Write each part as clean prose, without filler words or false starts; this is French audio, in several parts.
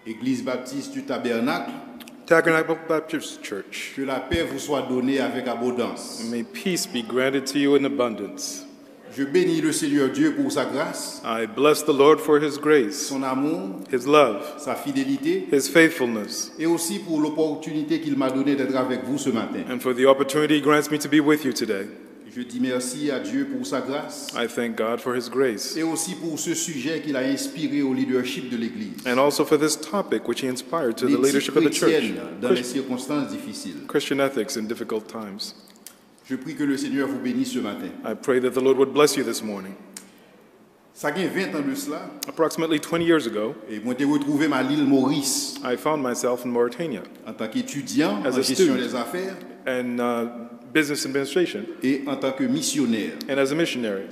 Église baptiste du Tabernacle, Tabernacle Baptist Church. que la paix vous soit donnée avec abondance. May peace be granted to you in abundance. Je bénis le Seigneur Dieu pour sa grâce, I bless the Lord for His grace, son amour, His love, sa fidélité, His faithfulness, et aussi pour l'opportunité qu'il m'a donnée d'être avec vous ce matin. and for the opportunity He grants me to be with you today. Je dis merci à Dieu pour sa grâce I thank God for His grace, et aussi pour ce sujet qu'il a inspiré au leadership de l'Église. and also for this topic which He inspired to the L'éthique leadership of the church, chrétienne dans les circonstances difficiles. Christian ethics in difficult times. Je prie que le Seigneur vous bénisse ce matin. I pray that the Lord would bless you this morning. Ça fait 20 ans de cela, Approximately 20 years ago, et moi j'ai retrouvé ma l'île Maurice I found myself in Mauritania en tant qu'étudiant As en a gestion student. des affaires and business administration et en tant que missionnaire. and as a missionary.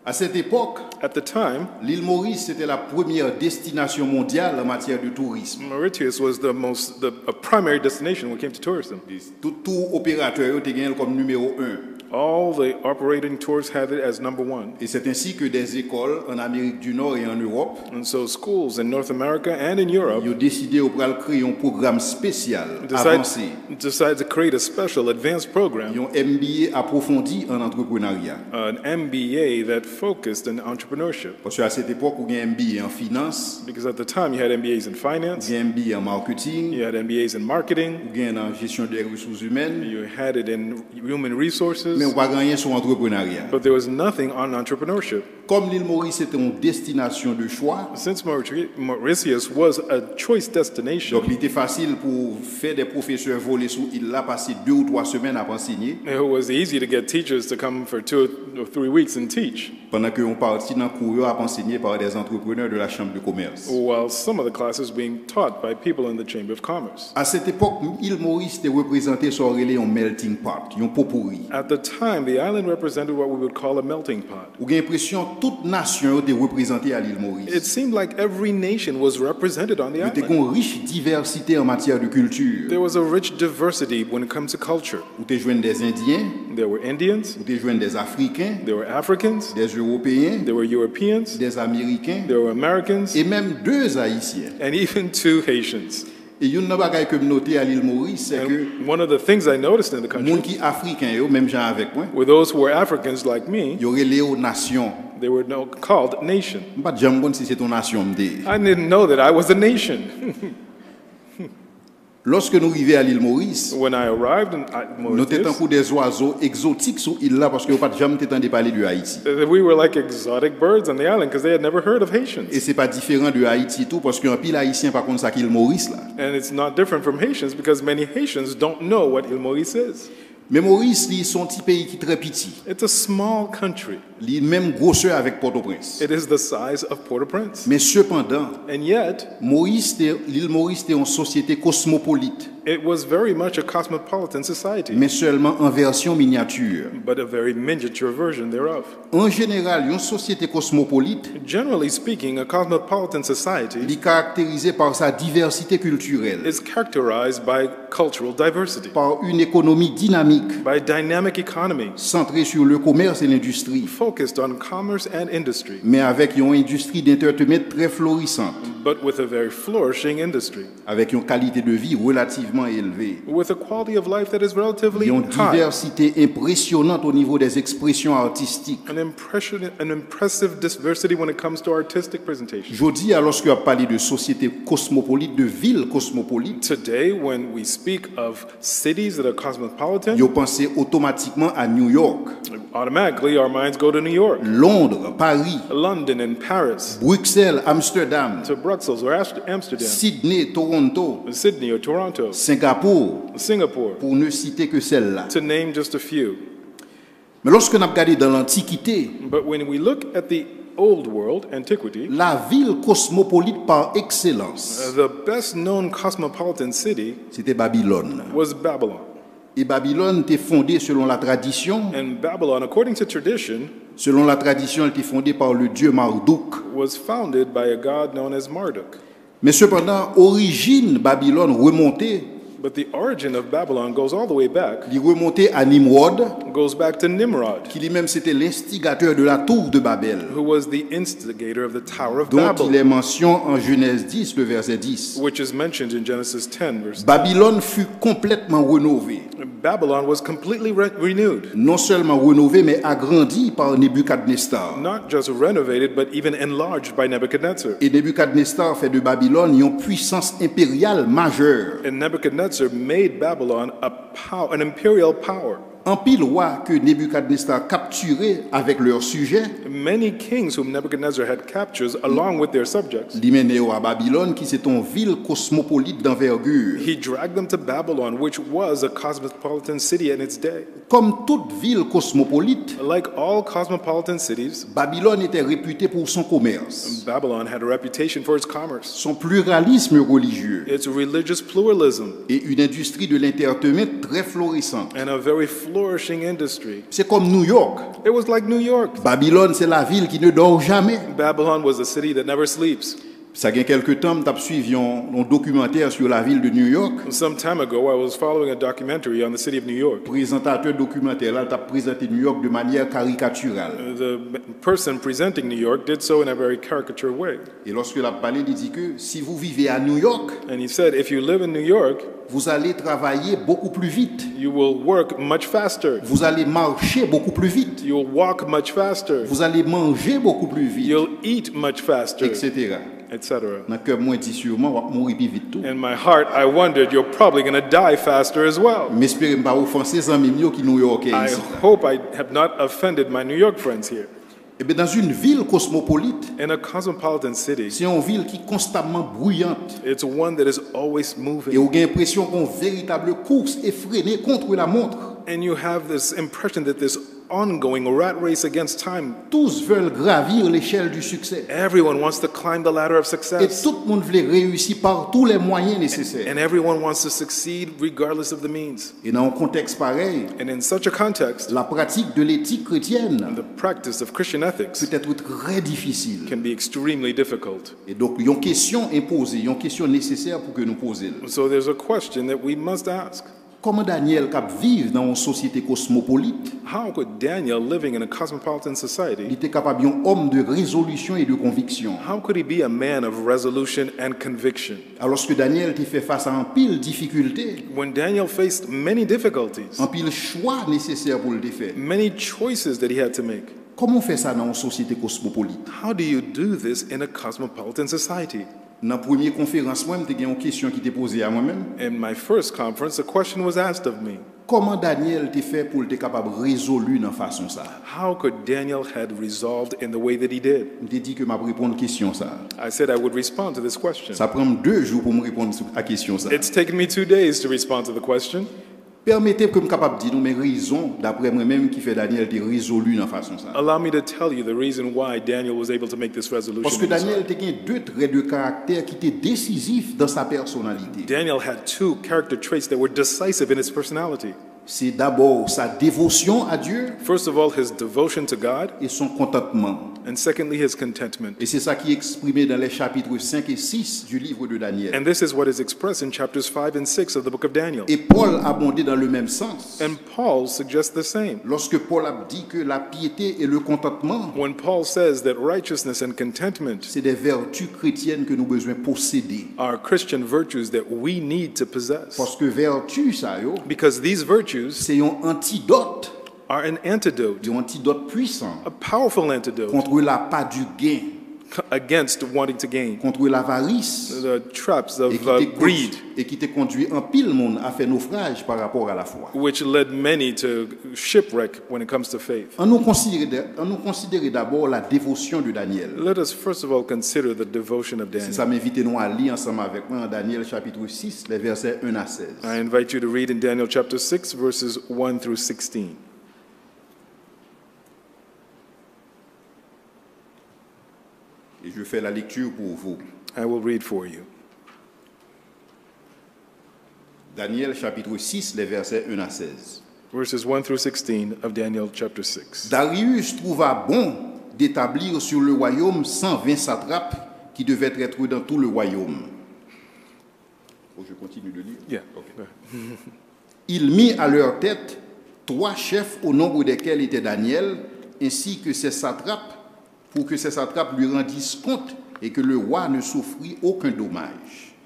À cette époque, At the time, l'île Maurice était la première destination mondiale en matière de tourisme. Mauritius was a primary destination when it came to tourism. Tout opérateur était gagné comme numéro 1. All the operating tours had it as number one. Et c'est ainsi que des écoles en Amérique du Nord et en Europe And so schools in North America and in Europe ont décidé de créer un programme spécial avancé. decided to create a special advanced Ils program, ont MBA approfondi en entrepreneuriat. an MBA that focused on entrepreneurship. Parce qu'à cette époque, on a un MBA en finance, Because at the time you had MBAs in on finance, a un MBA en marketing, you had MBAs in marketing, on a en gestion des ressources humaines, you had it in human resources, mais on n'a pas gagné sur l'entrepreneuriat. but there was nothing on entrepreneurship. Comme l'île Maurice était une destination de choix, Since Mauritius was a choice destination, donc il était facile pour faire des professeurs voler sur l'île là, passer 2 ou 3 semaines à enseigner, it was easy to get teachers to come for 2 or 3 weeks and teach, pendant qu'on partit dans le cours à enseigner par des entrepreneurs de la chambre de commerce. while some of the classes being taught by people in the Chamber of Commerce. À cette époque, l'île Maurice était représentée sur un melting pot, un pot pourri. At the time, the island represented what we would call a melting pot. Vous avez l'impression que toute nation était représentée à l'île Maurice. It seemed like every nation was represented on the Il y a island. une riche diversité en matière de culture. There was a rich diversity when it comes to culture. Vous avez joint des Indiens, There were Indians, vous avez joint des Africains, there were Africans, des Européens, there were Europeans, des Américains there were Americans, et même 2 Haïtiens. and even 2 Haitians. Et une chose que je noté à l'île Maurice, c'est que And one of the things I noticed in the les country gens qui sont africains, même gens avec moi, were those who were Africans like me, ils auraient les nations. they were called nation. Je ne sais pas si c'est ton nation. I didn't know that I was a nation. Lorsque nous arrivons à l'île Maurice, When I arrived in nous étions Mauritius, des oiseaux exotiques sur l'île là parce que nous n'avons jamais entendu parler de Haïti. we were like exotic birds on the island because they had never heard of Haitians. Et ce n'est pas différent de Haïti tout parce qu'un pile haïtien par contre ça qui est Maurice là. And it's not different from Haitians because many Haitians don't know what Île Maurice is. Mais Maurice, c'est son petit pays qui est très petit. It's a small country. Il est même grosseur avec Port-au-Prince. It is the size of Port-au-Prince. Mais cependant, And yet, l'île Maurice était une société cosmopolite, it was very much a cosmopolitan society, mais seulement en version miniature. but a very miniature version thereof. En général, une société cosmopolite Generally speaking, a cosmopolitan society est caractérisée par sa diversité culturelle, is characterized by cultural diversity, par une économie dynamique, by dynamic economy, centrée sur le commerce et l'industrie, focused on commerce and industry, mais avec une industrie d'entertainment très florissante, but with a very flourishing industry, avec une qualité de vie relativement élevée. with a quality of life that is relatively Une high, diversité impressionnante au niveau des expressions artistiques. an impressive diversity when it comes to artistic presentation. Je dis alors qu'on a parlé de société cosmopolite, de ville cosmopolite, Today, when we speak of cities that are cosmopolitan, vous pensez automatiquement à New York, automatically our minds go to New York, Londres, Paris, London, and Paris, Bruxelles, Amsterdam, to Brussels or Amsterdam, Sydney, Toronto, Sydney or Toronto, Singapour, Singapore, pour ne citer que celle-là. to name just a few. Mais lorsque nous avons regardé dans l'Antiquité, But when we look at the old world, antiquity, la ville cosmopolite par excellence, the best known cosmopolitan city c'était Babylone. was Babylon. Et Babylone était fondée selon la tradition. And Babylon, according to tradition, Selon la tradition, elle était fondée par le dieu Marduk. was founded by a god known as Marduk. Mais cependant, origine Babylone remontait But the origin of Babylon goes all the way back, Il remontait à Nimrod, goes back to Nimrod, qui lui-même c'était l'instigateur de la tour de Babel, who was the instigator of the Tower of dont Babel, il est mention en Genèse 10, le verset 10. which is mentioned in Genesis 10, verse 10. Babylone fut complètement rénovée. Babylon was completely renewed, Non seulement rénovée, mais agrandie par Nebuchadnezzar. not just renovated, but even enlarged by Nebuchadnezzar. Et Nebuchadnezzar fait de Babylone une puissance impériale majeure. And Nebuchadnezzar made Babylon an imperial power. En pile roi que Nebuchadnezzar capturait avec leurs sujets, Many kings whom Nebuchadnezzar had captured along with their subjects, li menait à Babylone, qui c'est une ville cosmopolite d'envergure. he dragged them to Babylon, which was a cosmopolitan city in its day. Comme toute ville cosmopolite, Like all cosmopolitan cities, Babylone était réputée pour son commerce, Babylon had a reputation for its commerce, son pluralisme religieux its religious pluralism, et une industrie de l'entertainment très florissante. and a very flourishing industry. C'est comme New York. It was like New York. Babylone, c'est la ville qui ne dort jamais. Babylon was a city that never sleeps. Ça fait quelques temps, tu as suivi un documentaire sur la ville de New York. Some time ago, I was following a documentary on the city of New York. Le présentateur documentaire là, t'a présenté New York de manière caricaturale. The person presenting New York did so in a very caricature way. Et lorsque l'a parlé, il dit que si vous vivez à New York, And he said, if you live in New York, vous allez travailler beaucoup plus vite. you will work much faster. Vous allez marcher beaucoup plus vite. You'll walk much faster. Vous allez manger beaucoup plus vite, You'll eat much faster, etc. etc. Dans le cœur, moi, dit sûrement, on va mourir plus vite tout. In my heart, I wondered, you're probably going to die faster as well. Mais j'espère pas offenser les amis qui New Yorkais I ici. hope I have not offended my New York friends here. Et bien, dans une ville cosmopolite, In a cosmopolitan city, c'est une ville qui est constamment bruyante. it's one that is always Et moving. on a l'impression qu'on a une véritable course effrénée contre la montre. And you have this impression that this ongoing rat race against time, Tous veulent gravir l'échelle du succès. everyone wants to climb the ladder of Et success. tout le monde veut réussir par tous les moyens nécessaires. And everyone wants to succeed regardless of the means. Et dans un contexte pareil, And in such a context, la pratique de l'éthique chrétienne the practice of Christian ethics peut être très difficile. can be extremely difficult. Et donc, il y a une question imposée, il y a une question nécessaire pour que nous posions. So there's a question that we must ask. Comment Daniel cap vivre dans une société cosmopolite, How could Daniel, living in a cosmopolitan il society, était capable d'être un homme de résolution et de conviction. how could he be a man of resolution and conviction? Alors que Daniel était fait face à un pile difficultés, When Daniel faced many difficulties, un pile choix nécessaire pour le défaire. many choices that he had to make, Comment on fait ça dans une société cosmopolite? how do you do this in a cosmopolitan society? Dans la première conférence, moi, j'ai une question qui était posée à moi-même. In my first conference, a question was asked of me. Comment Daniel était fait pour être capable de résoudre dans façon ça? How could Daniel had resolved in the way that he did? J'ai dit que m'a répondre à question ça. I said I would respond to this question. Ça prend 2 jours pour me répondre à question ça. It's taken me 2 days to respond to the question. Permettez que je capable de dire nous mes raisons d'après moi-même qui fait Daniel était résolu dans façon ça. Allow me to tell you the reason why Daniel was able to make this resolution. Parce que in his Daniel heart. était 2 traits de caractère qui étaient décisifs dans sa personnalité. Daniel had 2 character traits that were decisive in his personality. C'est d'abord sa dévotion à Dieu First of all, his devotion to God, et son contentement. and secondly, his contentment. Et c'est ça qui est exprimé dans les chapitres 5 et 6 du livre de Daniel. And this is what is expressed in chapters 5 and 6 of the book of Daniel. Et Paul abondait dans le même sens. And Paul suggests the same. Lorsque Paul a dit que la piété et le contentement, When Paul says that righteousness and contentment c'est des vertus chrétiennes que nous besoin posséder. are Christian virtues that we need to possess. Parce que vertu, ça, yo, Because these virtues c'est un antidote, are an antidote, un antidote puissant a powerful antidote contre la pas du gain, against wanting to gain, contre l'avarice, the traps et of greed, qui te conduit en pile monde à faire naufrage par rapport à la foi. which led many to shipwreck when it comes to faith. On nous considérer d'abord la dévotion de Daniel. Let us first of all consider the devotion of C'est Daniel. ça m'invite nous à lire ensemble avec moi en Daniel chapitre 6, les versets 1 à 16. I invite you to read in Daniel chapter 6, verses 1 through 16. Et je fais la lecture pour vous. I will read for you. Daniel chapitre 6, les versets 1 à 16. Verses 1 through 16 of Daniel chapter 6. Darius trouva bon d'établir sur le royaume 120 satrapes qui devaient être dans tout le royaume. Oh, je continue de lire. Yeah. Okay. Il mit à leur tête 3 chefs au nombre desquels était Daniel, ainsi que ses satrapes, pour que ses satrapes lui rendissent compte et que le roi ne souffrit aucun dommage.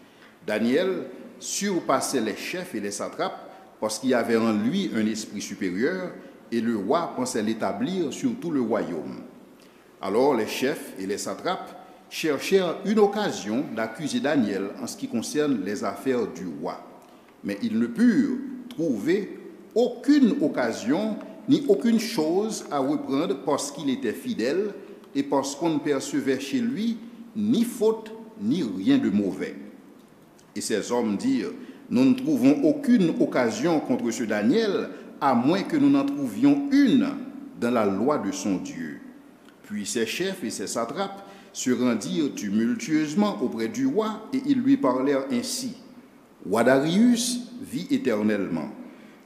Daniel surpassait les chefs et les satrapes parce qu'il y avait en lui un esprit supérieur et le roi pensait l'établir sur tout le royaume. Alors les chefs et les satrapes cherchèrent une occasion d'accuser Daniel en ce qui concerne les affaires du roi. Mais ils ne purent trouver aucune occasion ni aucune chose à reprendre parce qu'il était fidèle et parce qu'on ne percevait chez lui ni faute ni rien de mauvais. Et ces hommes dirent, nous ne trouvons aucune occasion contre ce Daniel, à moins que nous n'en trouvions une dans la loi de son Dieu. Puis ses chefs et ses satrapes se rendirent tumultueusement auprès du roi et ils lui parlèrent ainsi. Roi Darius vit éternellement.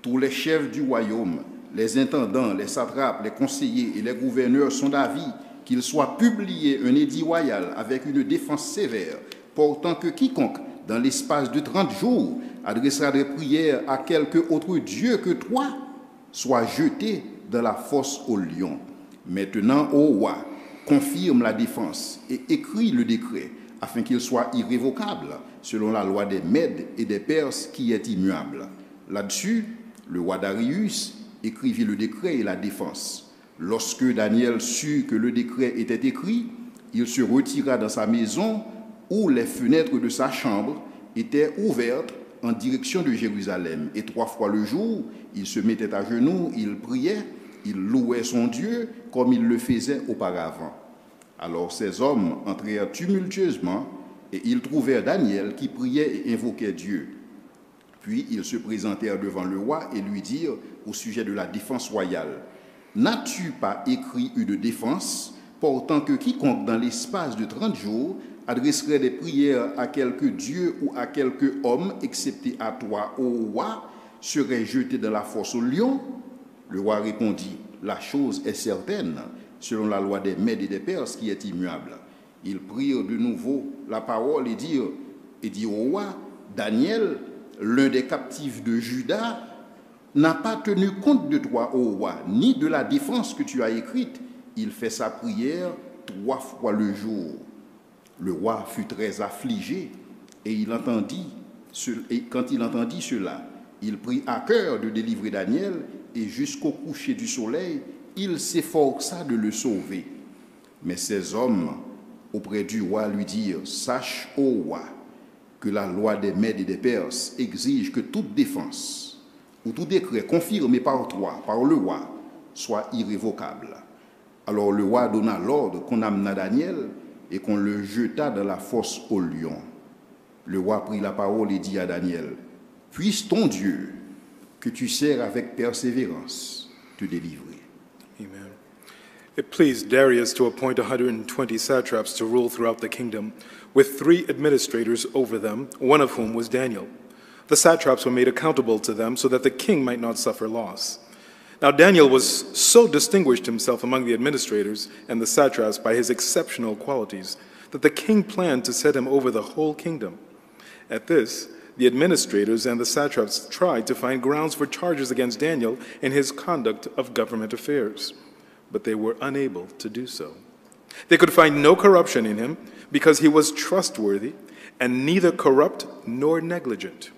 Tous les chefs du royaume, les intendants, les satrapes, les conseillers et les gouverneurs sont d'avis qu'il soit publié un édit royal avec une défense sévère, portant que quiconque, dans l'espace de 30 jours, adressera des prières à quelque autre Dieu que toi, soit jeté dans la fosse aux lions. Maintenant, ô roi, confirme la défense et écrit le décret, afin qu'il soit irrévocable, selon la loi des Mèdes et des Perses qui est immuable. Là-dessus, le roi Darius écrivit le décret et la défense. Lorsque Daniel sut que le décret était écrit, il se retira dans sa maison où les fenêtres de sa chambre étaient ouvertes en direction de Jérusalem. Et 3 fois le jour, il se mettait à genoux, il priait, il louait son Dieu comme il le faisait auparavant. Alors ces hommes entrèrent tumultueusement et ils trouvèrent Daniel qui priait et invoquait Dieu. Puis ils se présentèrent devant le roi et lui dirent au sujet de la défense royale, « N'as-tu pas écrit une défense portant que quiconque dans l'espace de 30 jours adresserait des prières à quelque Dieu ou à quelque homme, excepté à toi, ô roi, serait jeté dans la fosse au lion ?» Le roi répondit, « La chose est certaine, selon la loi des Mèdes et des Perses qui est immuable. » Ils prirent de nouveau la parole et dirent au roi, « Daniel, l'un des captifs de Juda, n'a pas tenu compte de toi, ô roi, ni de la défense que tu as écrite. Il fait sa prière 3 fois le jour. » Le roi fut très affligé et quand il entendit cela, il prit à cœur de délivrer Daniel et jusqu'au coucher du soleil, il s'efforça de le sauver. Mais ces hommes auprès du roi lui dirent, « Sache, ô roi, que la loi des Mèdes et des Perses exige que toute défense ou tout décret confirmé par toi, par le roi, soit irrévocable. » Alors le roi donna l'ordre qu'on amena Daniel et qu'on le jeta dans la fosse aux lions. Le roi prit la parole et dit à Daniel, « Puisse ton Dieu, que tu sers avec persévérance, te délivrer. » Amen. It pleased Darius to appoint 120 satraps to rule throughout the kingdom, with 3 administrators over them, one of whom was Daniel. The satraps were made accountable to them so that the king might not suffer loss. Now Daniel was so distinguished himself among the administrators and the satraps by his exceptional qualities that the king planned to set him over the whole kingdom. At this, the administrators and the satraps tried to find grounds for charges against Daniel in his conduct of government affairs, but they were unable to do so. They could find no corruption in him because he was trustworthy and neither corrupt nor negligent.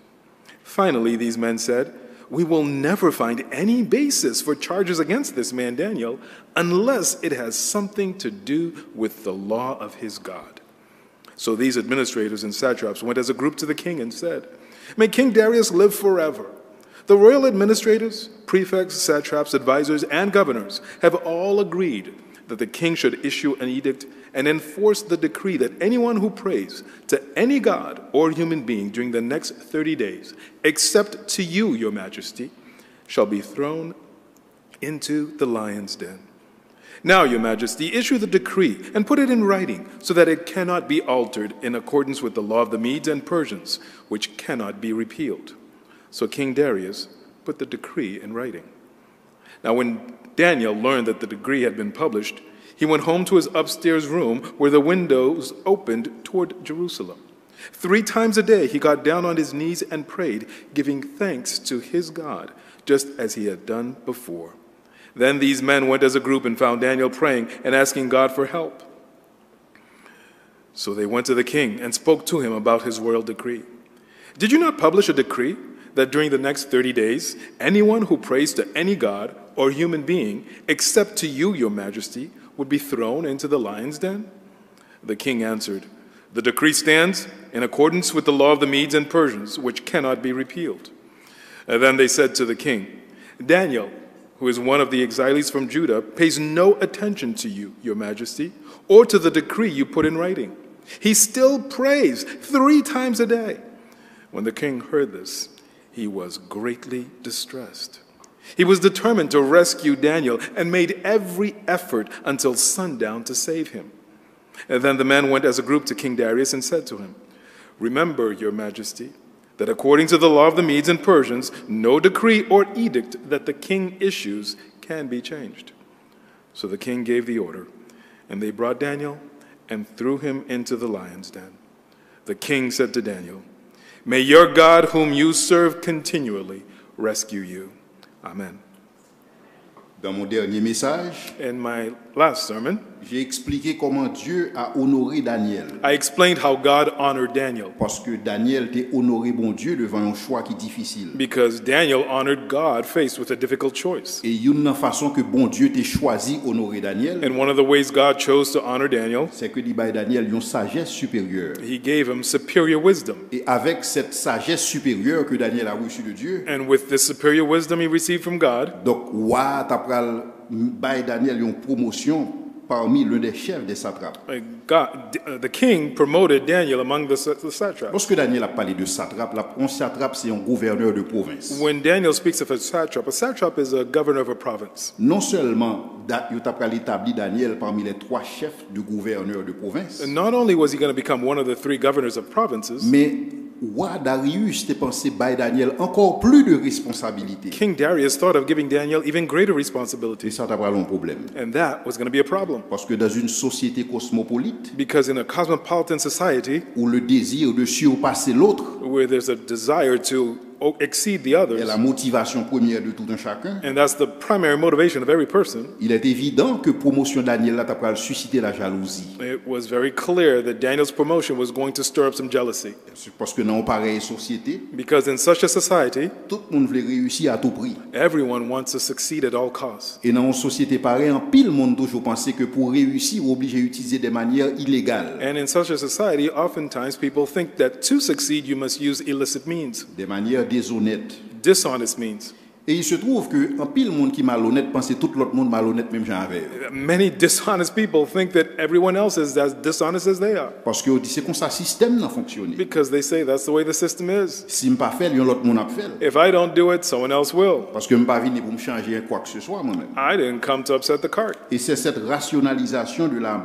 Finally, these men said, "We will never find any basis for charges against this man Daniel unless it has something to do with the law of his God." So these administrators and satraps went as a group to the king and said, "May King Darius live forever. The royal administrators, prefects, satraps, advisors, and governors have all agreed that the king should issue an edict and enforce the decree that anyone who prays to any god or human being during the next 30 days, except to you, your majesty, shall be thrown into the lion's den. Now, your majesty, issue the decree and put it in writing so that it cannot be altered in accordance with the law of the Medes and Persians, which cannot be repealed." So King Darius put the decree in writing. Now, when Daniel learned that the decree had been published, he went home to his upstairs room where the windows opened toward Jerusalem. 3 times a day he got down on his knees and prayed, giving thanks to his God, just as he had done before. Then these men went as a group and found Daniel praying and asking God for help. So they went to the king and spoke to him about his royal decree. Did you not publish a decree that during the next 30 days, anyone who prays to any god or human being, except to you, your majesty, would be thrown into the lion's den? The king answered, the decree stands in accordance with the law of the Medes and Persians, which cannot be repealed. And then they said to the king, Daniel, who is one of the exiles from Judah, pays no attention to you, your majesty, or to the decree you put in writing. He still prays 3 times a day. When the king heard this, he was greatly distressed. He was determined to rescue Daniel and made every effort until sundown to save him. And then the men went as a group to King Darius and said to him, remember, your majesty, that according to the law of the Medes and Persians, no decree or edict that the king issues can be changed. So the king gave the order, and they brought Daniel and threw him into the lion's den. The king said to Daniel, may your God, whom you serve continually, rescue you. Amen. Dans mon dernier message, In my last sermon, j'ai expliqué comment Dieu a honoré Daniel. I explained how God honored Daniel, Parce que Daniel t'a honoré bon Dieu devant un choix qui est difficile. because Daniel honored God faced with a difficult choice. Et une façon que bon Dieu t'a choisi honorer Daniel, And one of the ways God chose to honor Daniel, c'est que dit Daniel une sagesse supérieure. he gave him superior wisdom. Et avec cette sagesse supérieure que Daniel a reçue de Dieu, And with this superior wisdom he received from God, donc wa t'a pral bay Daniel une promotion parmi l'un des chefs des satrapes. the king promoted Daniel among the satraps. Lorsque Daniel a parlé de satrape, un satrape c'est un gouverneur de province. When Daniel speaks of a satrap is a governor of a province. Non seulement il t'a pral établi Daniel parmi les 3 chefs de gouverneurs de province, And not only was he going to become one of the 3 governors of provinces, mais roi Darius t'a pensé bay Daniel encore plus de responsabilités. King Darius thought of giving Daniel even greater Et responsibilities. ça t'a pral un problème. And that was going to be a problem. Parce que dans une société cosmopolite, Because in a cosmopolitan society, où le désir de surpasser l'autre where there's a desire to exceed the est others, la motivation première de tout un chacun, and that's the primary motivation of every person, il est évident que promotion Daniel là t'a pral susciter la jalousie. it was very clear that Daniel's promotion was going to stir up some jealousy. Parce que dans une pareille société, Because in such a society, tout le monde veut réussir à tout prix. everyone wants to succeed at all costs. Et dans une société pareille, en pile monde toujours pensé que pour réussir, obligé d'utiliser des manières illégales, And in such a society, oftentimes people think that to succeed, you must use illicit means, des manières déshonnêtes. dishonest means. Et il se trouve que en pile monde qui malhonnête pense tout l'autre monde malhonnête même j'en avec. Many dishonest people think that everyone else is as dishonest as they are, Parce que c'est comme ça système n'a fonctionné. because they say that's the way the system is. Si me pas fait, yon l'autre monde a fait. If I don't do it, someone else will. Parce que me pas venu pour me changer quoi que ce soit moi-même. I didn't come to upset the cart. Et c'est cette rationalisation de la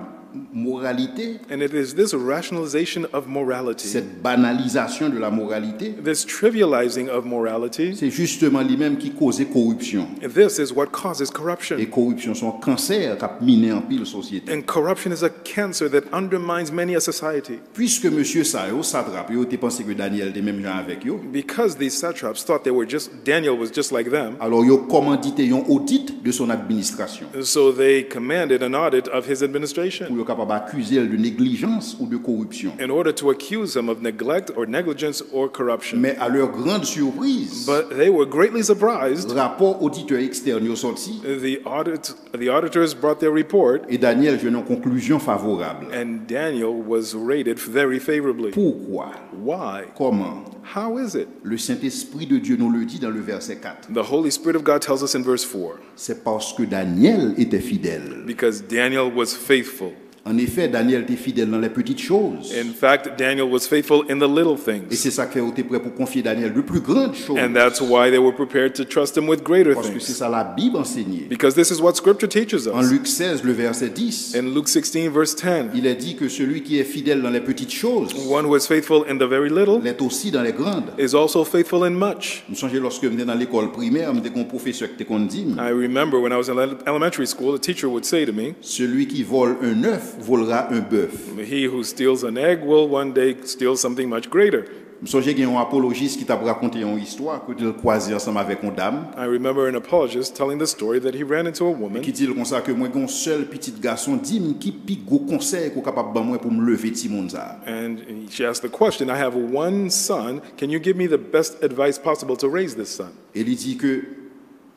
moralité, And it is this rationalization of morality, cette banalisation de la moralité, this trivializing of morality, c'est justement lui-même qui cause corruption. this is what causes Et corruption. corruption sont un cancer qui a miné en pile société. And corruption is a cancer that undermines many a society. Puisque monsieur Sayo satrape, yo te pensé que Daniel était même gens avec yo, Because these satraps thought Daniel was just like them, alors yo commandité un audit de son administration. so they commanded an audit of his administration Pour yo capable accuser de négligence ou de corruption. in order to accuse him of neglect or negligence or corruption. Mais à leur grande surprise, But they were greatly surprised. rapport auditeur externe yo sorti The auditors brought their report, et Daniel jeune en conclusion favorable. and Daniel was rated very favorably. Pourquoi? Why? Comment? How is it? Le Saint-Esprit de Dieu nous le dit dans le verset 4. The Holy Spirit of God tells us in verse 4, C'est parce que Daniel était fidèle. because Daniel was faithful. En effet, Daniel était fidèle dans les petites choses. In fact, Daniel was faithful in the little Et things. c'est ça qui a été prêt pour confier Daniel de plus grandes choses. And that's why they were prepared to trust him with greater Parce que c'est things. ça la Bible enseignée. Because this is what Scripture teaches En us. Luc 16, le verset 10, In Luke 16, verse 10, il est dit que celui qui est fidèle dans les petites choses one who is faithful in the very little l'est aussi dans les grandes. is also faithful in much. Je me souviens lorsque j'étais dans l'école primaire, j'étais un professeur qui était dit, I remember when I was in elementary school, a teacher would say to me, celui qui vole un œuf œuf volera un bœuf. He who steals an egg will one day steal something much greater. Je me souviens qu'il y a un apologiste qui t'a raconté une histoire que il croisé ensemble avec une dame I remember an apologist telling the story that he ran into a woman qui dit comme ça que moi un seul petit garçon dit qui pi gros conseil qu'on capable ban moi pour me lever ti monde ça. and she asked the question, I have one son, can you give me the best advice possible to raise this son? Et il dit que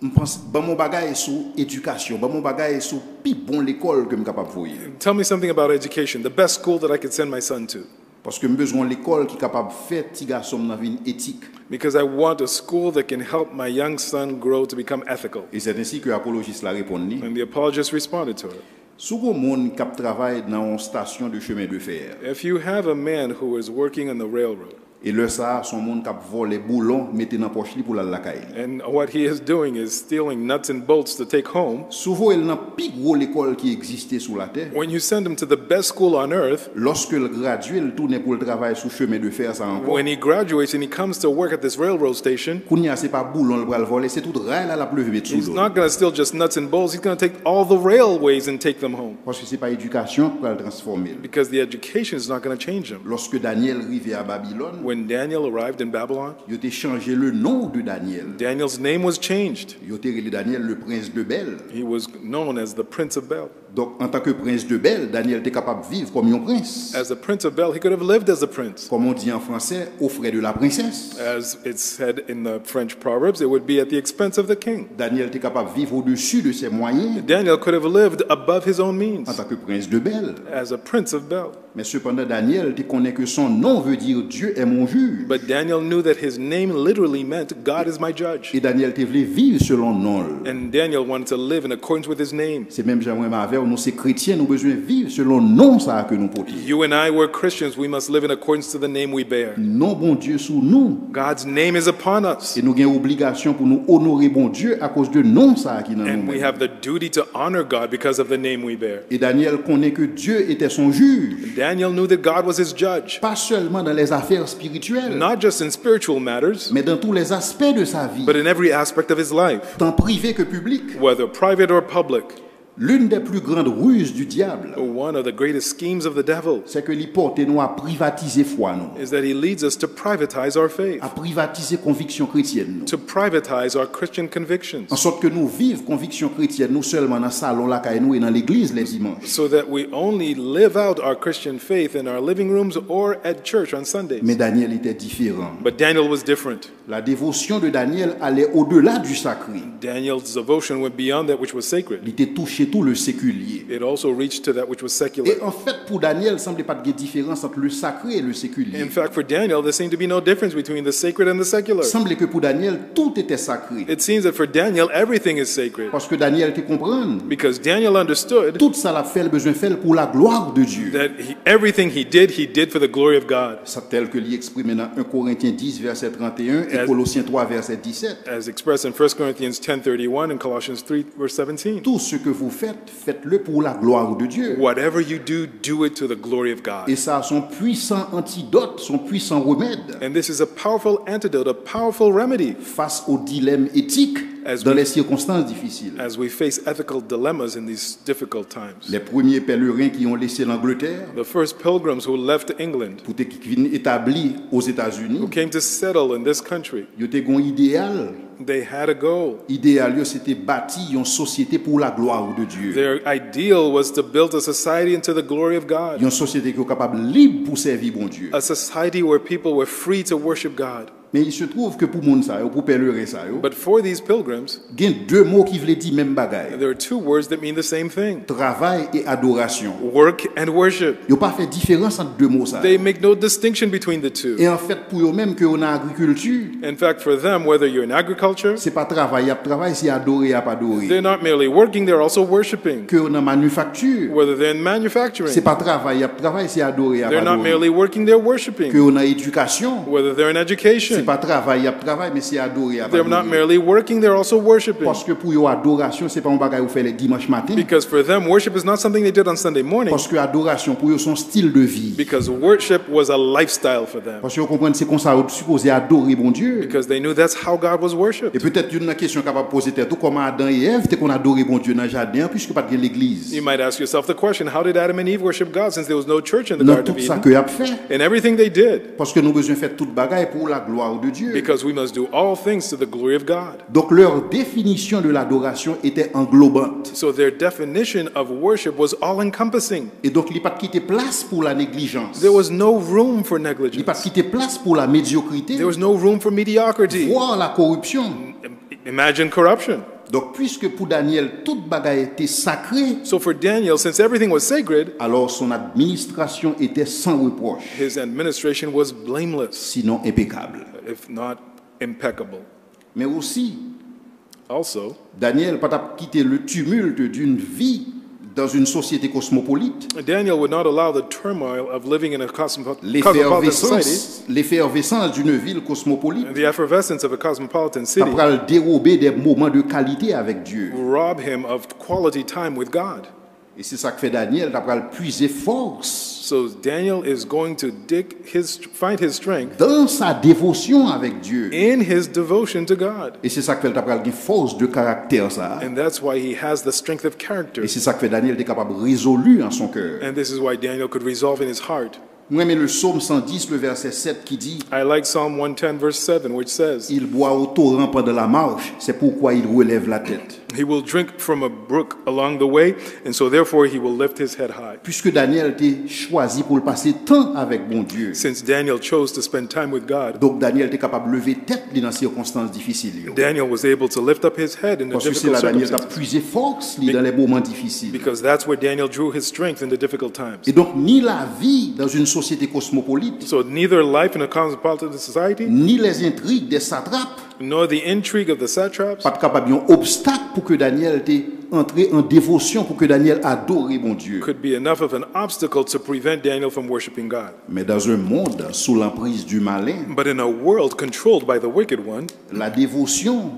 je pense ban mon bagage sur éducation, ban mon bagage sur pi bon l'école que me capable voyer Tell me something about education, the best school that I could send my son to. parce que me besoin l'école qui capable faire ti garçon dans vie éthique. Because I want a school that can help my young son grow to become ethical. Et c'est ainsi que l'apologiste l'a répondu. And the apologist responded to her. Si vous monde qui travaille dans une station de chemin de fer If you have a man who is working on the railroad, et le ça son monde qui vole les boulons mettez dans poche li pour la caille. and what he is doing is stealing nuts and bolts to take home, Souvent il n'a plus gros l'école qui existait sur la terre. when you send him to the best school on earth, Lorsque le gradué, il tourne pour le travail sur chemin de fer ça encore. when he graduates and he comes to work at this railroad station, Kounya c'est pas boulon le bras voler, c'est tout rail là la pleuve mettre he's sous not going to steal just nuts and bolts, he's going to take all the railways and take them home. Parce que c'est pas éducation pour le transformer. Because the education is not going to change him. Lorsque Daniel arrivait à Babylone, When Daniel arrived in Babylon, il a changé le nom de Daniel. Daniel's name was changed. Il a relé Daniel le prince de Bel. He was known as the Prince of Bel. Donc en tant que prince de Bel, Daniel était capable de vivre comme un prince. As the Prince of Bel, he could have lived as a prince. Comme on dit en français, au frais de la princesse. As it's said in the French Proverbs, it would be at the expense of the king. Daniel était capable de vivre au-dessus de ses moyens Daniel could have lived above his own means en tant que prince de Bel. as a Prince of Bel. Mais cependant, Daniel te connaît que son nom veut dire Dieu est mon juge. But Daniel knew that his name literally meant God is my judge. Et Daniel te voulait vivre selon nom. And Daniel wanted to live in accordance with his name. C'est même Jean-Moi avec nous, ces chrétiens, nous besoin de vivre selon nom ça que nous portons. You and I were Christians. We must live in accordance to the name we bear. Non bon Dieu sous nous. God's name is upon us. Et nous avons obligation pour nous honorer bon Dieu à cause de nom ça qui dans And we nous. have the duty to honor God because of the name we bear. Et Daniel connaît que Dieu était son juge. Daniel knew that God was his judge, Pas seulement dans les affaires spirituelles, not just in spiritual matters, mais dans tous les aspects de sa vie, but in every aspect of his life, tant privé que public. whether private or public. L'une des plus grandes ruses du diable, One of the greatest schemes of the devil c'est que lui porte nous à privatiser foi nous, is that he leads us to privatize our faith, à privatiser conviction chrétienne nous. to privatize our Christian convictions, En sorte que nous vivons conviction chrétienne nous seulement dans le salon là caille nous et dans l'église les dimanches. so that we only live out our Christian faith in our living rooms or at church on Sundays. Mais Daniel était différent. But Daniel was different. La dévotion de Daniel allait au-delà du sacré. Daniel's devotion went beyond that which was sacred. Il était touché tout le séculier. It also reached to that which was secular. Et en fait, pour Daniel, il ne semblait pas de différence entre le sacré et le séculier. In fact, for Daniel, there seemed to be no difference between the sacred and the secular. Il semblait que pour Daniel, tout était sacré. It seems that for Daniel, everything is sacred. Parce que Daniel te comprend. Because Daniel understood Tout ça l'a fait, le besoin fait pour la gloire de Dieu. that everything he did for the glory of God. C'est tel que l'y exprimé dans 1 Corinthiens 10, verset 31 et As- Colossiens 3, verset 17. As expressed in 1 Corinthians 10:31 and Colossians 3, verse 17. Tout ce que vous faites, faites-le pour la gloire de Dieu. Whatever you do it to the glory of God. Et ça a son puissant antidote, son puissant remède And this is a powerful antidote, a powerful remedy face au dilemme éthique As dans we- les circonstances difficiles. as we face ethical dilemmas in these difficult times. Les premiers pèlerins qui ont laissé l'Angleterre The first pilgrims who left England, pour être établis aux who États-Unis, came to settle in this country, ils ont un idéal. they had a goal. Idéal, c'était bâtir une société pour la gloire de Dieu. Their ideal was to build a society into the glory of God, Une société qui est capable libre pour servir bon Dieu. a society where people were free to worship God. Mais il se trouve que pour moun sa yo, pour pèlerin sa yo, But for these pilgrims, il y a deux mots qui veulent dire même bagaille. there are two words that mean the same thing: Travail et adoration. work and worship. Ils n'ont pas fait différence entre deux mots ça. They make no distinction between the two. Et en fait, pour eux même que on a agriculture, In fact, for them, whether you're in agriculture, c'est pas travail, c'est adorer, adorer. they're not merely working, they're also worshiping. Que on a manufacture, Whether they're in c'est manufacturing, pas travail, c'est adorer, they're not adorer. merely working, they're Que worshiping. on a éducation, Whether they're in c'est education, worshiping. pas travail, mais c'est adorer. They're not merely working, they're also worshiping. Parce que pour eux, adoration, c'est pas un bagage où fait les dimanches matin. Because for them, worship is not something they did on Sunday morning. Parce que adoration pour eux, son style de vie. Because worship was a lifestyle for them. Parce que vous comprenez, c'est comme ça, vous supposez adorer bon Dieu. Because they knew that's how God was worshipped. Et peut-être une question capable de poser tête, comment Adam et Ève, t'es qu'on adorait bon Dieu dans le jardin, puisque pas de l'église. You might ask yourself the question, how did Adam and Eve worship God since there was no church in the Dans Garden tout of ça Eden? que y a fait. In everything they did. Parce que nous besoin faire toute bagaille pour la gloire de Dieu. Because we must do all things to the glory of God. Donc leur définition de l'adoration était englobante. So their definition of worship was all-encompassing. Et donc il n'y a pas de quitter place pour la négligence. There was no room for Il n'y a pas de negligence. quitter place pour la médiocrité, There was no room for mediocrity. voire la corruption. Imagine corruption. Donc puisque pour Daniel toute bagaille était sacrée, So for Daniel, since everything was sacred, alors son administration était sans reproche, his administration was blameless, sinon impeccable. if not impeccable. Mais aussi, Also, Daniel n'a pas quitté le tumulte d'une vie dans une société cosmopolite. Daniel would not allow the turmoil of living in a cosmopolitan society, L'effervescence d'une ville cosmopolite, and the effervescence of a cosmopolitan ça city, pourra le dérober des moments de qualité avec Dieu. rob him of quality time with God. Et c'est ça que fait Daniel, il va puiser force So Daniel is going to find his strength dans sa dévotion avec Dieu. in his devotion to God. Et c'est ça que fait une force de caractère ça. And that's why he has the strength of character. Et c'est ça que fait Daniel est capable de résolu en son cœur. And this is why Daniel could resolve in his heart. Moi, mais le psaume 110, le verset 7 qui dit I like Psalm 110, verse 7, which says, il boit au torrent pendant la marche, c'est pourquoi il relève la tête. he will drink from a brook along the way, and so therefore he will lift his head high. Puisque Daniel était choisi pour le passer temps avec bon Dieu. Since Daniel chose to spend time with God, Donc Daniel était capable de lever tête dans les circonstances difficiles. Daniel was able to lift up his head in the Parce que c'est difficult là Daniel a circumstances. puisé force dans les moments difficiles. Because that's where Daniel drew his strength in the difficult times. Et donc ni la vie dans une société cosmopolite, So neither life in a cosmopolitan society, ni les intrigues des satrapes, nor the intrigue of the satraps, pas de capable un obstacle pour que Daniel t'ait entré en dévotion, pour que Daniel adore mon Dieu. could be enough of an obstacle to prevent Daniel from worshiping God. Mais dans un monde sous l'emprise du malin, But in a world controlled by the wicked one, la dévotion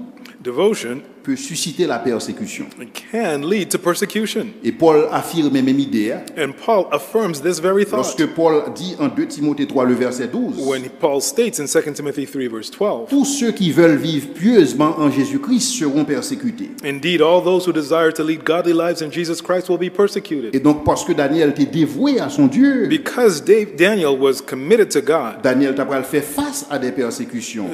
devotion peut susciter la persécution. can lead to persecution. Et Paul affirme même idée. And Paul affirms this very thought Lorsque Paul dit en 2 Timothée 3, le verset 12, when Paul states in 2 Timothy 3, verse 12, tous ceux qui veulent vivre pieusement en Jésus-Christ seront persécutés. indeed, all those who desire to lead godly lives in Jesus Christ will be persecuted. Et donc, parce que Daniel était dévoué à son Dieu, Because Daniel was committed to God, Daniel t'a fait face à des persécutions.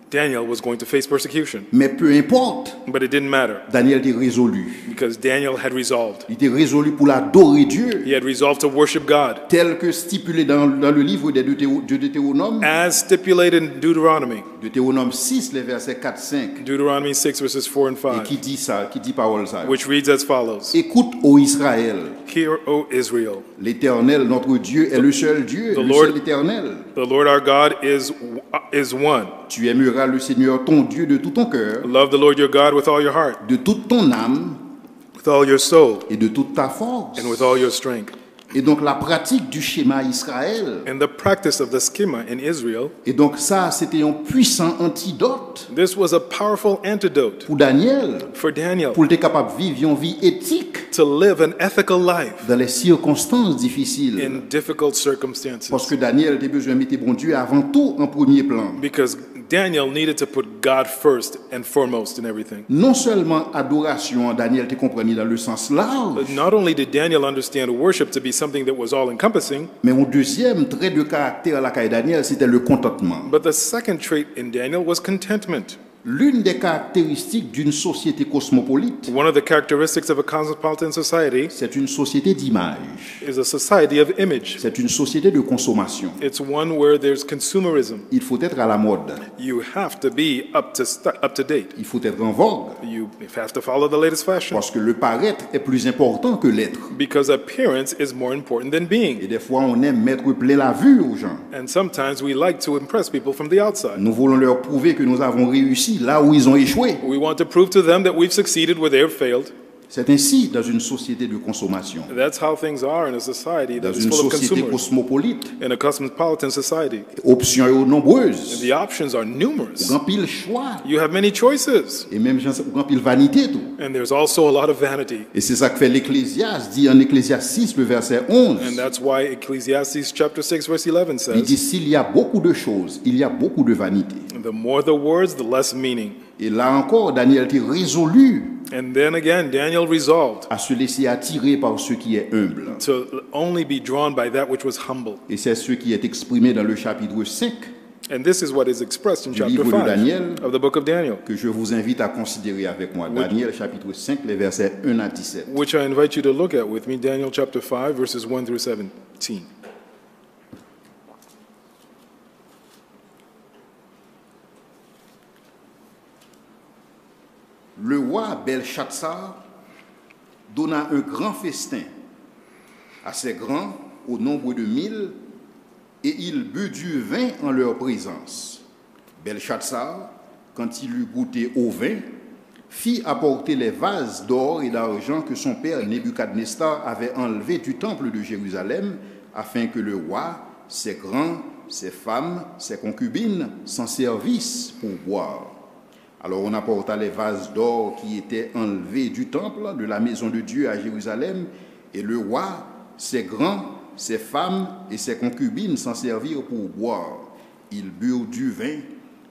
Daniel was going to face persecution. Mais peu importe, But it didn't matter Daniel était résolu. because Daniel had resolved. Il était résolu pour l'adorer Dieu, He had resolved to worship God tel que stipulé dans le livre de Deutéronome, as stipulated in Deuteronomy, Deutéronome 6, les versets 4-5, Deuteronomy 6, verses 4 and et 5, qui dit ça, qui dit parole ça. which reads as follows. Écoute, ô Israël, Hear, O Israel, l'Éternel, notre Dieu, est le seul Dieu, The le Lord- seul Éternel. the Lord our God is one. Tu aimeras le Seigneur ton Dieu de tout ton cœur, Love the Lord your God with all your heart, de toute ton âme with all your soul, et de toute ta force. and with all your strength. Et donc la pratique du schéma Israël, And the practice of the schema in Israel, et donc ça c'était un puissant antidote this was a powerful antidote pour Daniel, for Daniel pour être capable de vivre une vie éthique to live an ethical life dans les circonstances difficiles. in difficult circumstances. Parce que Daniel avait besoin de mettre bon Dieu avant tout en premier plan. Because Daniel needed to put God first and foremost in everything. Non seulement adoration, Daniel te comprenait dans le sens large, But not only did Daniel understand worship to be something that was all-encompassing, mais mon deuxième trait de caractère à la caille Daniel, c'était le contentement. but the second trait in Daniel was contentment. L'une des caractéristiques d'une société cosmopolite, One of the characteristics of a cosmopolitan society c'est une société d'image, is a society of image. c'est une société de consommation. It's one where there's consumerism. Il faut être à la mode, You have to be up to date. il faut être en vogue, You have to follow the latest fashion. parce que le paraître est plus important que l'être. Because appearance is more important than being. Et des fois, on aime mettre plein la vue aux gens. And sometimes we like to impress people from the outside. Nous voulons leur prouver que nous avons réussi là où ils ont échoué. We want to prove to them that we've succeeded where they have failed. C'est ainsi dans une société de consommation, That's how things are in a society dans that is une full of société consumers. cosmopolite. In a cosmopolitan society, Options sont nombreuses, the options are numerous. grand pile choix, You have many choices, et même grand pile vanité tout. and there's also a lot of vanity. Et c'est ça que fait l'Ecclésiaste, dit en Ecclésiaste 6, le verset And 11. that's why Ecclesiastes chapter 6 verse 11 Il dit, says, s'il y a beaucoup de choses, il y a beaucoup de vanité. the more the words, the less meaning. Et là encore, Daniel était résolu And then again, Daniel resolved à se laisser attirer par ce qui est humble. to only be drawn by that which was humble. Et c'est ce qui est exprimé dans le chapitre 5 And this is what is expressed in Du chapter livre de Daniel. 5 of the book of Daniel, que je vous invite à considérer avec moi. Daniel chapitre 5, les versets 1 à 17. which I invite you to look at with me, Daniel chapter 5, verses 1 through 17. Le roi Belshazzar donna un grand festin, assez grand, au nombre de 1000, et il but du vin en leur présence. Belshazzar, quand il eut goûté au vin, fit apporter les vases d'or et d'argent que son père Nebuchadnezzar avait enlevés du temple de Jérusalem, afin que le roi, ses grands, ses femmes, ses concubines s'en servissent pour boire. Alors on apporta les vases d'or qui étaient enlevés du temple de la maison de Dieu à Jérusalem, et le roi, ses grands, ses femmes et ses concubines s'en servirent pour boire. Ils burent du vin,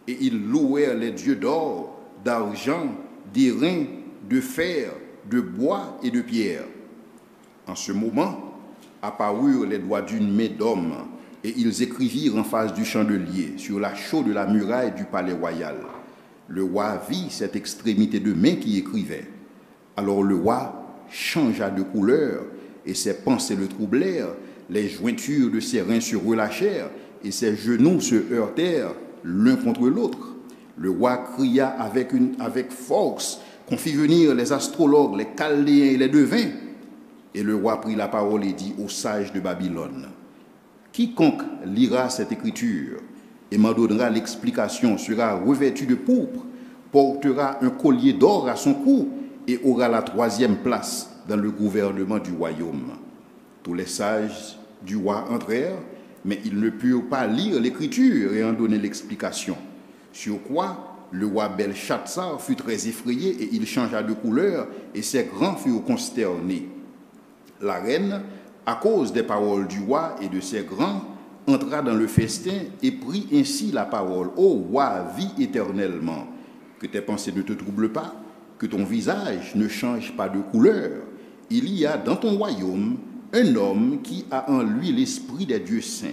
et ils louèrent les dieux d'or, d'argent, d'airain, de fer, de bois et de pierre. En ce moment, apparurent les doigts d'une main d'homme, et ils écrivirent en face du chandelier, sur la chaude de la muraille du palais royal. Le roi vit cette extrémité de main qui écrivait. Alors le roi changea de couleur, et ses pensées le troublèrent, les jointures de ses reins se relâchèrent, et ses genoux se heurtèrent l'un contre l'autre. Le roi cria avec force qu'on fit venir les astrologues, les chaldéens et les devins. Et le roi prit la parole et dit aux sages de Babylone, « Quiconque lira cette écriture et m'en donnera l'explication sera revêtu de pourpre, portera un collier d'or à son cou et aura la 3e place dans le gouvernement du royaume. » Tous les sages du roi entrèrent, mais ils ne purent pas lire l'écriture et en donner l'explication. Sur quoi le roi Belshazzar fut très effrayé et il changea de couleur et ses grands furent consternés. La reine, à cause des paroles du roi et de ses grands, entra dans le festin et prit ainsi la parole. Ô roi, vis éternellement, que tes pensées ne te troublent pas, que ton visage ne change pas de couleur. Il y a dans ton royaume un homme qui a en lui l'esprit des dieux saints.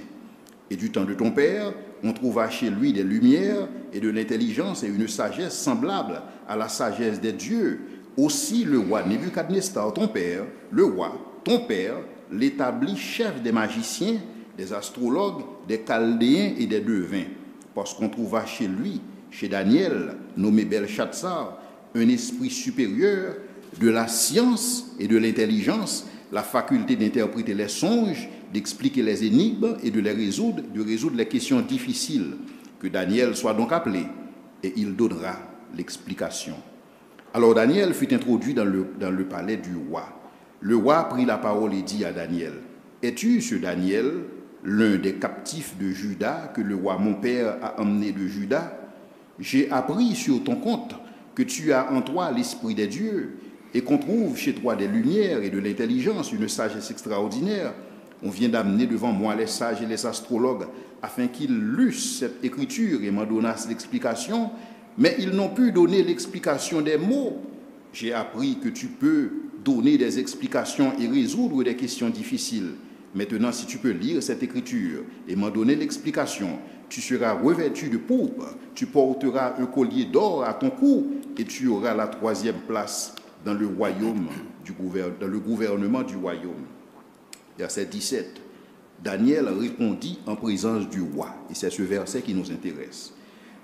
Et du temps de ton père, on trouva chez lui des lumières et de l'intelligence et une sagesse semblable à la sagesse des dieux. Aussi le roi Nebuchadnezzar, ton père, le roi, ton père, l'établit chef des magiciens, des astrologues, des chaldéens et des devins. Parce qu'on trouva chez lui, chez Daniel, nommé Belshazzar, un esprit supérieur de la science et de l'intelligence, la faculté d'interpréter les songes, d'expliquer les énigmes et de résoudre les questions difficiles. Que Daniel soit donc appelé et il donnera l'explication. Alors Daniel fut introduit dans le palais du roi. Le roi prit la parole et dit à Daniel, « Es-tu ce Daniel, l'un des captifs de Juda que le roi mon père a emmené de Juda? J'ai appris sur ton compte que tu as en toi l'esprit des dieux et qu'on trouve chez toi des lumières et de l'intelligence, une sagesse extraordinaire. On vient d'amener devant moi les sages et les astrologues afin qu'ils lussent cette écriture et m'en donnassent l'explication, mais ils n'ont pu donner l'explication des mots. J'ai appris que tu peux donner des explications et résoudre des questions difficiles. Maintenant, si tu peux lire cette écriture et m'en donner l'explication, tu seras revêtu de pourpre, tu porteras un collier d'or à ton cou et tu auras la 3e place dans le royaume, dans le gouvernement du royaume. Verset 17. Daniel répondit en présence du roi. Et c'est ce verset qui nous intéresse.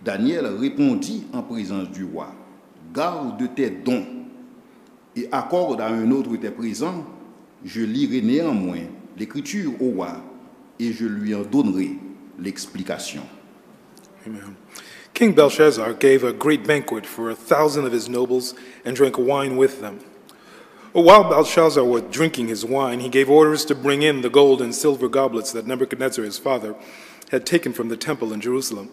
Daniel répondit en présence du roi. Garde tes dons et accorde à un autre tes présents. Je lirai néanmoins l'écriture au roi et je lui en donnerai l'explication. Amen. King Belshazzar gave a great banquet for 1,000 of his nobles and drank wine with them. While Belshazzar was drinking his wine, he gave orders to bring in the gold and silver goblets that Nebuchadnezzar his father had taken from the temple in Jerusalem,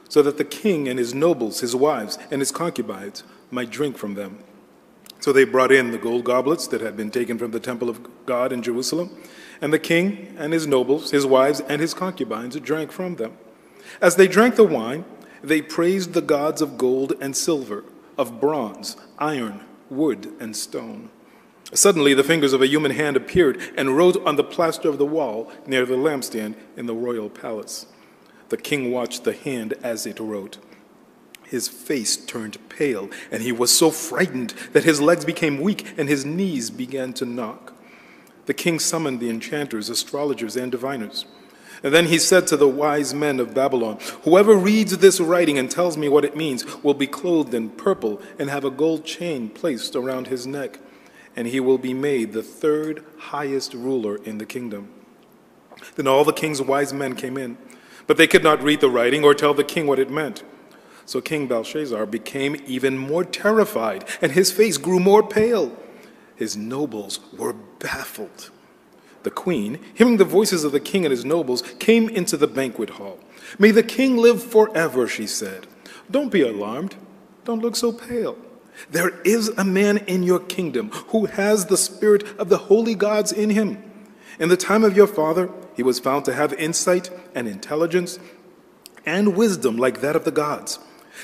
so that the king and his nobles, his wives, and his concubines might drink from them. So they brought in the gold goblets that had been taken from the temple of God in Jerusalem, and the king and his nobles, his wives, and his concubines drank from them. As they drank the wine, they praised the gods of gold and silver, of bronze, iron, wood, and stone. Suddenly the fingers of a human hand appeared and wrote on the plaster of the wall near the lampstand in the royal palace. The king watched the hand as it wrote. His face turned pale, and he was so frightened that his legs became weak and his knees began to knock. The king summoned the enchanters, astrologers, and diviners. And then he said to the wise men of Babylon, "Whoever reads this writing and tells me what it means will be clothed in purple and have a gold chain placed around his neck, and he will be made the third highest ruler in the kingdom." Then all the king's wise men came in, but they could not read the writing or tell the king what it meant. So King Belshazzar became even more terrified, and his face grew more pale. His nobles were baffled. The queen, hearing the voices of the king and his nobles, came into the banquet hall. "May the king live forever," she said. "Don't be alarmed. Don't look so pale. There is a man in your kingdom who has the spirit of the holy gods in him. In the time of your father, he was found to have insight and intelligence and wisdom like that of the gods.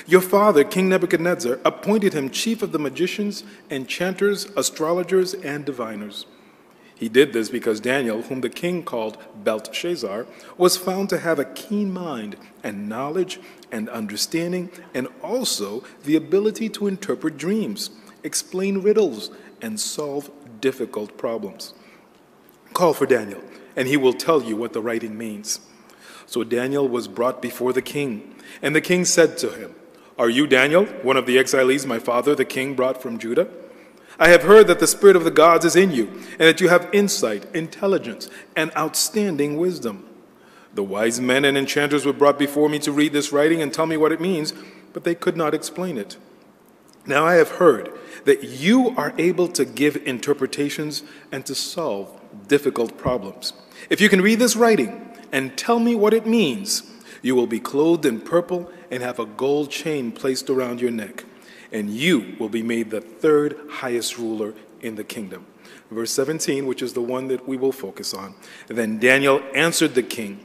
Your father, King Nebuchadnezzar, appointed him chief of the magicians, enchanters, astrologers, and diviners. He did this because Daniel, whom the king called Belteshazzar, was found to have a keen mind and knowledge and understanding, and also the ability to interpret dreams, explain riddles, and solve difficult problems. Call for Daniel, and he will tell you what the writing means." So Daniel was brought before the king, and the king said to him, "Are you Daniel, one of the exiles my father, the king, brought from Judah? I have heard that the spirit of the gods is in you, and that you have insight, intelligence, and outstanding wisdom. The wise men and enchanters were brought before me to read this writing and tell me what it means, but they could not explain it. Now I have heard that you are able to give interpretations and to solve difficult problems. If you can read this writing and tell me what it means, you will be clothed in purple and have a gold chain placed around your neck, and you will be made the third highest ruler in the kingdom." Verse 17, which is the one that we will focus on. Then Daniel answered the king,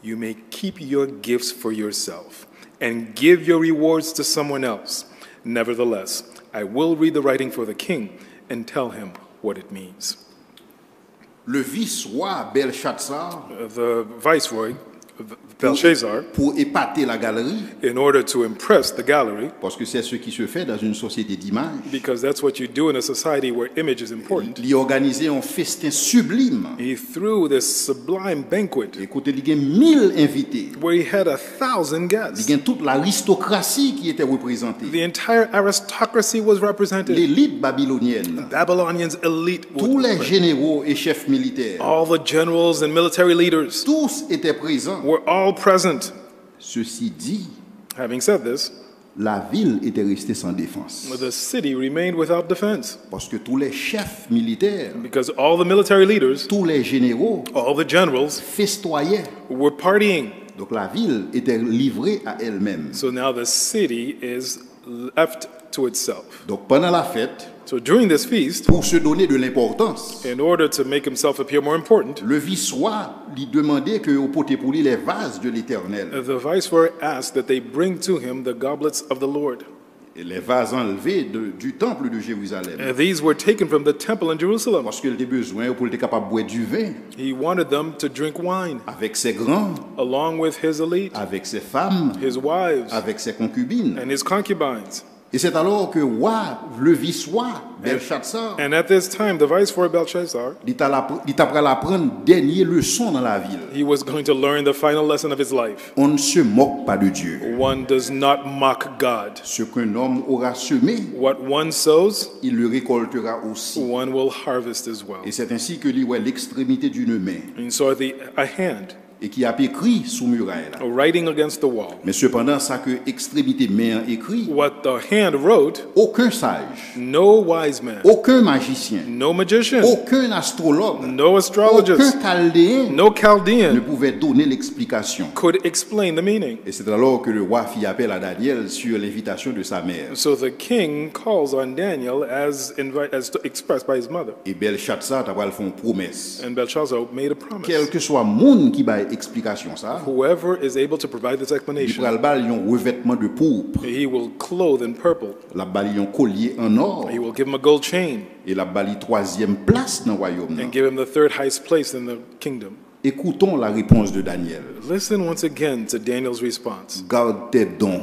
"You may keep your gifts for yourself and give your rewards to someone else. Nevertheless, I will read the writing for the king and tell him what it means." Le vice-roi Belshazzar, The viceroy, Belshazzar, pour épater la galerie, in order to impress the gallery, parce que c'est ce qui se fait dans une société d'image, because that's what you do in a society where image is important, il a organisé un festin sublime. he threw this sublime banquet Écoutez, il y a 1000 invités. where he had 1,000 Il guests. y a toute l'aristocratie qui était représentée. The entire aristocracy was represented. L'élite babylonienne, Babylonians elite, tous les généraux et chefs militaires, all the generals and military leaders tous étaient présents. were all present. Ceci dit, Having said this, la ville était restée sans défense. the city remained without defense Parce que tous les chefs militaires, because all the military leaders, tous les généraux all the generals festoyaient. were partying. Donc la ville était livrée à elle-même. So now the city is left to itself. Donc pendant la fête, So during this feast, pour se donner de l'importance, in order to make himself appear more important, le vice-roi lui demandait que portait pour lui les vases de l'Éternel. the viceroy asked that they bring to him the goblets of the Lord. Et les vases enlevés du temple de Jérusalem. These were taken from the temple in Jerusalem. Parce qu'il avait besoin pour être capable de boire du vin He wanted them to drink wine avec ses grands, along with his elite, avec ses femmes, his wives, avec ses concubines. and his concubines. Et c'est alors que le vice-roi Belshazzar, And at this time, the viceroy Belshazzar, il t'apprend à apprendre dernière leçon dans la ville. he was going to learn the final lesson of his life. On ne se moque pas de Dieu. One does not mock God. Ce qu'un homme aura semé, What one sows, il le récoltera aussi. one will harvest as well. Et c'est ainsi que l'extrémité d'une main And so a hand et qui a écrit sous muraille là. writing against the wall. Mais cependant, ça que extrémité main écrit, What the hand wrote, aucun sage, no wise man, aucun magicien, no magician, aucun astrologue, no aucun astrologist, chaldéen no ne Chaldean pouvait donner l'explication. could explain the meaning. Et c'est alors que le roi fit appel à Daniel sur l'invitation de sa mère. So the king calls on Daniel as expressed by his mother. Et Belshazzar t'a fait une promesse. And Belshazzar made a promise. Quel que soit monde qui va explication ça, Whoever is able to provide this il explanation, va le un revêtement de pourpre, he will clothe in purple. la bali un collier en or He will give him a gold chain et la bali troisième place dans le royaume. and give him the third highest place in the kingdom. Écoutons la réponse de Daniel. Listen once again to Daniel's response. Garde tes dons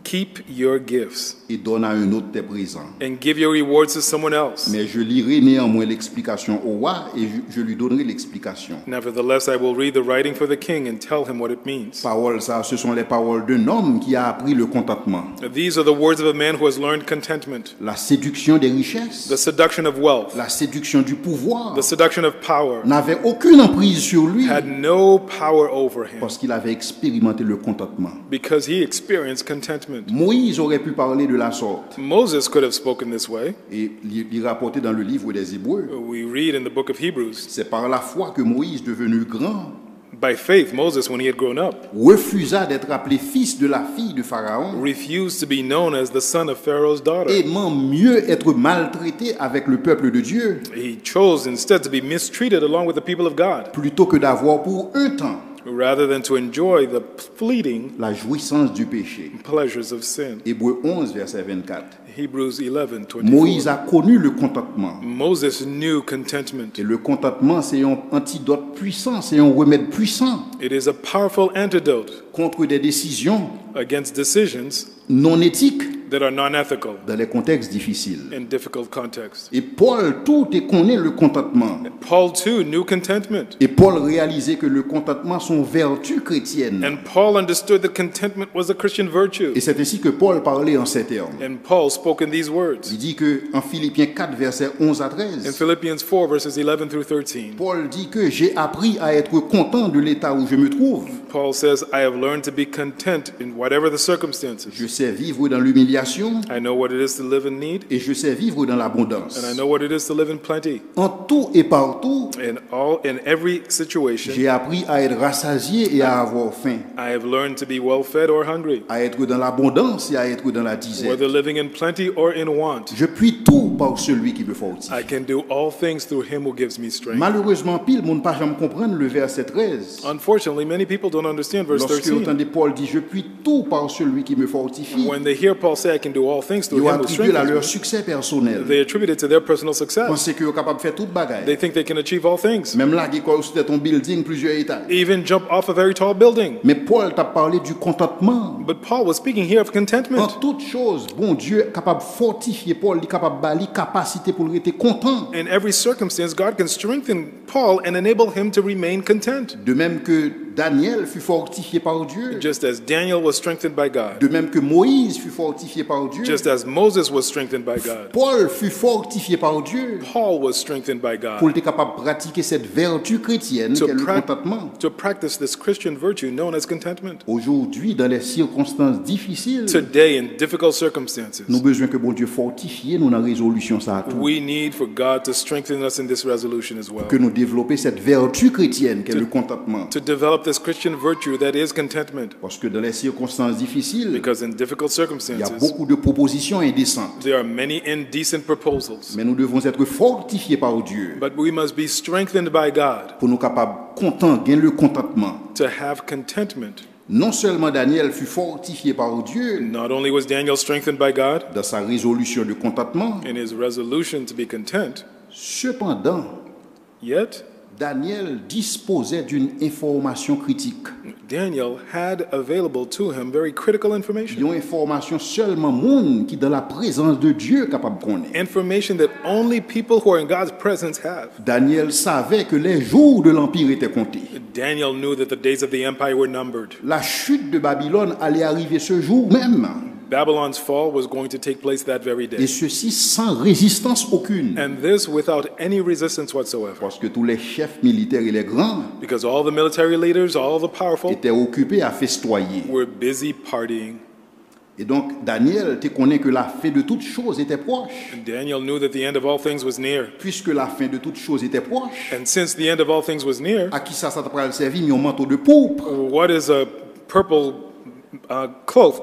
Keep your gifts et donne à un autre tes présents. and give your rewards to someone else. Mais je lirai néanmoins l'explication au roi et je lui donnerai l'explication. Nevertheless, I will read the writing for the king and tell him what it means. Paroles, ça, ce sont les paroles d'un homme qui a appris le contentement, These are the words of a man who has learned contentment, la séduction des the richesses, seduction of wealth, la séduction du pouvoir, the seduction of power, n'avait aucune emprise sur lui had no power over him parce qu'il avait expérimenté le contentement. because he experienced contentment. Moïse aurait pu parler de la sorte Moses could have spoken this way. et il rapportait dans le livre des Hébreux. We read in the book of Hebrews, C'est par la foi que Moïse, devenu grand, by faith, Moses, when he had grown up, refusa d'être appelé fils de la fille de Pharaon, refused to be known as the son of Pharaoh's daughter. aimant mieux être maltraité avec le peuple de Dieu He chose instead to be mistreated along with the people of God, plutôt que d'avoir pour un temps rather than to enjoy the fleeting la jouissance du péché. pleasures of sin. Hébreux 11, verset 24. Hebrews 11:24. Moïse a connu le contentement. Moses knew contentment. Et le contentement, c'est un antidote puissant, c'est un remède puissant It is a powerful antidote contre des décisions against decisions non éthiques that are non-ethical dans les contextes difficiles. in difficult contexts. Et Paul, tout et connaît le contentement. Paul too knew contentment. Et Paul réalisait que le contentement sont vertus chrétiennes. And Paul understood that contentment was a Christian virtue. Et c'est ainsi que Paul parlait en ces termes. And Paul spoke in these words. Il dit que en Philippiens 4, versets 11 à In 13, Philippians 4, verses 11 through 13, Paul dit que j'ai appris à être content de l'état où je me trouve. Paul says, I have learned to be content in whatever the circumstances. Je sais vivre dans l'humiliation I know what it is to live in need, et je sais vivre dans l'abondance. and I know what it is to live in plenty. En tout et partout, In every situation, j'ai appris à être rassasié et à avoir faim, I have learned to be well fed or hungry, à être dans l'abondance et à être dans la disette. whether living in plenty or in want. Je puis tout par celui qui me fortifie. I can do all things through him who gives me strength. Malheureusement, pile, mon pas jamais comprendre le verset 13. Unfortunately, many people don't understand verse Lorsque 13. entendez Paul dit, je puis tout par celui qui me fortifie, When they hear Paul say, I can do all things through ils him who attribuent à leur strengthens me, succès personnel. they attribute it to their personal success. Pensez qu'ils sont capables de faire toute bagaille. They think they can achieve all things, Même là, ils construisent un building plusieurs étages. even jump off a very tall building. Mais Paul t'a parlé du contentement. But Paul was speaking here of En contentment. toute chose, bon Dieu est capable de fortifier Paul, il est capable de bâlir capacité pour être content. In every circumstance, God can strengthen Paul and enable him to remain content. De même que Daniel fut fortifié par Dieu. Just as Daniel was strengthened by God, De même que Moïse fut fortifié par Dieu. just as Moses was strengthened by God, Paul fut fortifié par Dieu Paul was strengthened by pour God être capable de pratiquer cette vertu chrétienne to, qu'est le contentement. to practice this Christian virtue known as contentment. Aujourd'hui, dans les circonstances difficiles, Today, in difficult circumstances, nous avons besoin que bon Dieu fortifie nous dans la résolution ça à tout. we need for God to strengthen us in this resolution as well. Que nous développer cette vertu chrétienne qu'est le contentement. To develop this Christian virtue that is contentment. Parce que dans les circonstances difficiles, Because in difficult il y a circumstances, beaucoup de propositions indécentes. there are many indecent proposals. Mais nous devons être fortifiés par Dieu But we must be strengthened by God pour nous capables contents, gagner le contentement. to have contentment. Non seulement Daniel fut fortifié par Dieu Not only was Daniel strengthened by God dans sa résolution de contentement, in his resolution to be content, cependant, yet Daniel disposait d'une information critique. Daniel had available to him very critical information. Une information seulement monde qui dans la présence de Dieu capable de connaître. Information that only people who are in God's presence have. Daniel savait que les jours de l'Empire étaient comptés. Daniel knew that the days of the empire were numbered. La chute de Babylone allait arriver ce jour même. Babylon's fall was going to take place that very Et day. ceci sans résistance aucune. And this without any resistance whatsoever. Parce que tous les chefs militaires et les grands Because all the military leaders, all the powerful, étaient occupés à festoyer. were busy partying. Et donc, Daniel te connaît que la fin de toutes choses était proche. And Daniel knew that the end of all things was near. Puisque la fin de toutes choses était proche, And since the end of all things was near, à qui ça t'a servi un manteau de pourpre? what is a purple cloth?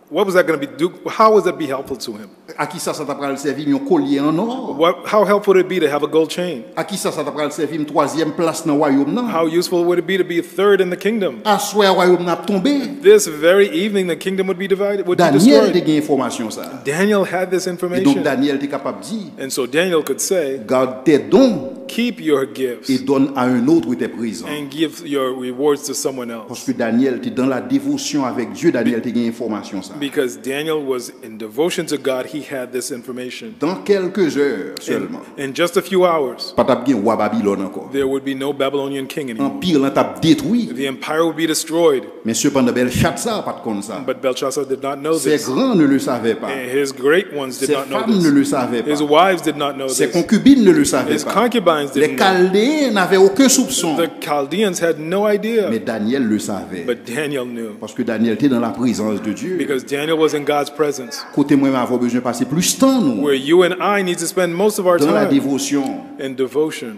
What was that going to be? How was that be helpful to him? À qui ça t'a servi un collier en or? How helpful would it be to have a gold chain? À qui ça t'a servi une troisième place dans le royaume? How useful would it be to be third in the kingdom? À soir, le royaume n'a tombé. This very evening, the kingdom would be divided, would be Daniel a destroyed. gagné information ça. Daniel had this Et donc information. Daniel était capable de dire, And so Daniel could say, garde tes dons keep your gifts et donne à un autre tes présents. and give your rewards to someone Parce else. que Daniel était dans la dévotion avec Dieu, Daniel a gagné information ça. Because Daniel was in devotion to God, he had this information. Dans quelques heures seulement, In just a few hours, pas t'as bien roi Babylone encore. there would be no Babylonian king anymore. Empire là t'a détruit, The empire would be destroyed. mais cependant Belshazzar pas de comme ça. But Belshazzar did not know Ses this. grands ne le savaient pas. And his great ones did Ses not know femmes ne this. le savaient His pas. wives did not know Ses this. concubines ne le savaient His pas. concubines Les didn't know. Chaldéens n'avaient aucun soupçon. The Chaldeans had no idea. Mais Daniel le savait. But Daniel knew. Parce que Daniel était dans la présence de Dieu. Because Daniel was in God's presence. Côté moi, avoir besoin de passer plus de temps, nous, Where you and I need to spend most of our dans la time dévotion. in devotion.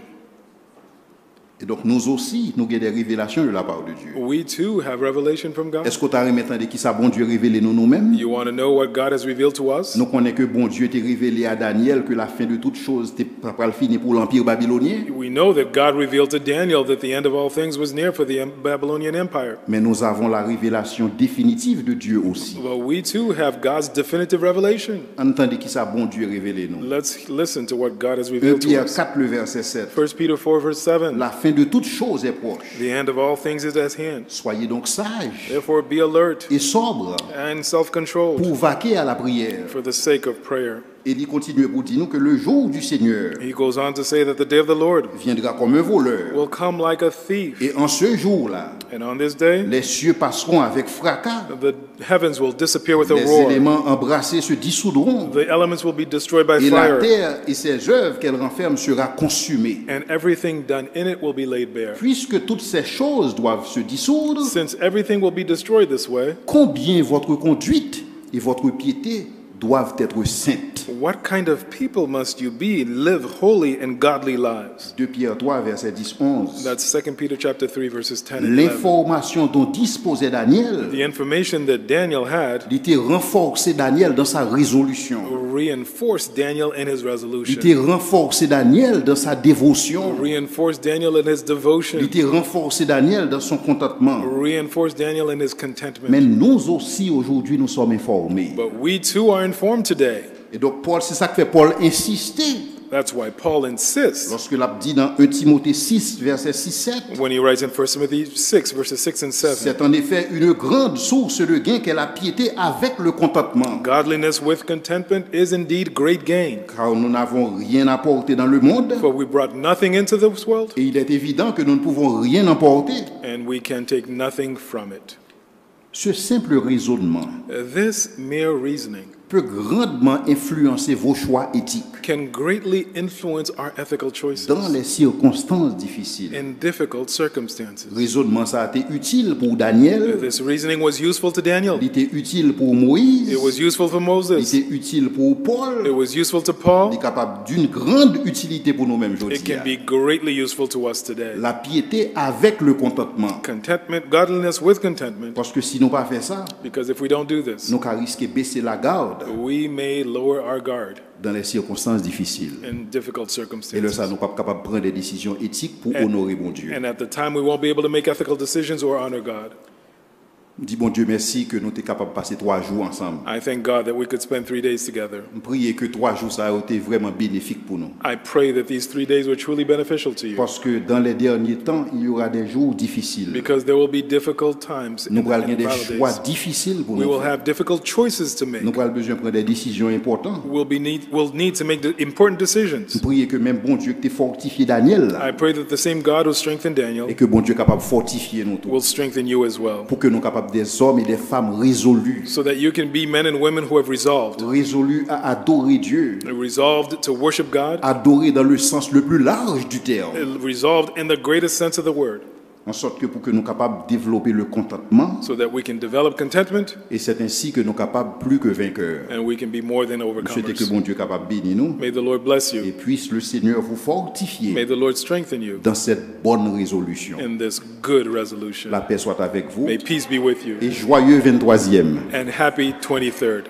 Et donc, nous aussi, nous avons des révélations de la part de Dieu. We too have revelation from God. Est-ce que tu as maintenant de qui ça, bon Dieu, révélé nous nous-mêmes? You want to know what God has revealed to us? Nous connaissons que bon Dieu t'a révélé à Daniel que la fin de toutes choses était pas fini pour l'Empire babylonien. We know that God revealed to Daniel that the end of all things was near for the Babylonian Empire. Mais nous avons la révélation définitive de Dieu aussi. But we too have God's definitive revelation. Entendez qui ça, bon Dieu, révélé nous. Let's listen to what God has 1 revealed to Pierre us. 4, le verset 7. 1 Peter 4, verse 7. La fin de toutes choses est proche. The end of all things is at hand. Soyez donc sages Therefore, be alert et sobres and self-controlled pour vaquer à la prière. for the sake of prayer. Et il continue pour dire nous que le jour du Seigneur He goes on to say that the day of the Lord viendra comme un voleur. will come like a thief. Et en ce jour-là, And on this day, les cieux passeront avec fracas. the heavens will disappear with a Les roar. éléments embrassés se dissoudront. The elements will be destroyed by Et la fire. terre et ses œuvres qu'elle renferme sera consumée. And everything done in it will be laid bare. Puisque toutes ces choses doivent se dissoudre, Since everything will be destroyed this way, combien votre conduite et votre piété doivent être saintes. what kind of people must you be? Live holy and godly lives. 2 Pierre 3, verset 10-11. That's 2 Peter chapter 3, verses 10 and 11. L'information dont disposait Daniel, The information that Daniel had il était renforcé Daniel dans sa résolution. reinforced Daniel in his Il resolution. était renforcé Daniel dans sa dévotion. Reinforced Daniel in his Il devotion. était renforcé Daniel dans son contentement. Reinforced Daniel in his Mais contentment. nous aussi, aujourd'hui, nous sommes informés. But we too are informed today. Et donc, Paul, c'est ça que fait Paul insister. That's why Paul insists Lorsque l'a dit dans 1 Timothée 6, verset 6-7, when he writes in 1 Timothy 6, verses 6 and 7. c'est en effet une grande source de gain qu'est la piété avec le contentement. Godliness with contentment is indeed great gain. Car nous n'avons rien apporté dans le monde. For we brought nothing into this world, Et il est évident que nous ne pouvons rien emporter. and we can take nothing from it. Ce simple raisonnement This mere reasoning peut grandement influencer vos choix éthiques can greatly influence our ethical choices dans les circonstances difficiles. in difficult circumstances. Raisonnement ça a été utile pour Daniel, This reasoning was useful to Daniel. il était utile pour Moïse, It was useful for il Moses. était utile pour Paul, It was useful to il est Paul. capable d'une grande utilité pour nous-mêmes It aujourd'hui. can be greatly useful to us today. La piété avec le contentement. Contentment, godliness with contentment. Parce que si nous pas fait ça, Because if we don't do this, nous risquons de baisser la garde we may lower our guard dans les circonstances difficiles. in difficult Et là, circumstances. ça, nous pas capable de prendre des décisions éthiques pour honorer mon Dieu. And at the time, we won't be able to make ethical decisions or honor God. Dis bon Dieu merci que nous sommes capables de passer 3 jours ensemble. I thank God that we could spend 3 days together. Je prie que 3 jours ça a été vraiment bénéfique pour nous. I pray that these 3 days were truly beneficial to you. Parce que dans les derniers temps, il y aura des jours difficiles. Because there will be difficult times Nous in allons the avoir des final choix days. difficiles pour We nous will faire. have difficult choices to make. Nous allons besoin de prendre des décisions importantes. We'll need to make the important Je decisions. prie que même bon Dieu qui t'a fortifié Daniel là, I pray that the same God who strengthened Daniel et que bon Dieu est capable de fortifier nous tous will strengthen you as well. pour que nous soyons capables des hommes et des femmes résolus. so that you can be men and women who have resolved, Résolus à adorer Dieu. resolved to worship God, Adorer dans le sens le plus large du terme. resolved in the greatest sense of the word, En sorte que pour que nous soyons capables de développer le contentement, so that we can develop contentment et c'est ainsi que nous sommes capables plus que vainqueurs. and we can be more than Je souhaite que overcomers. bon Dieu capable de bénir nous May the Lord bless et you. puisse le Seigneur vous May fortifier the Lord strengthen you dans cette bonne résolution. in this good resolution. La paix soit avec vous May peace be with you. et joyeux 23e. And happy 23rd.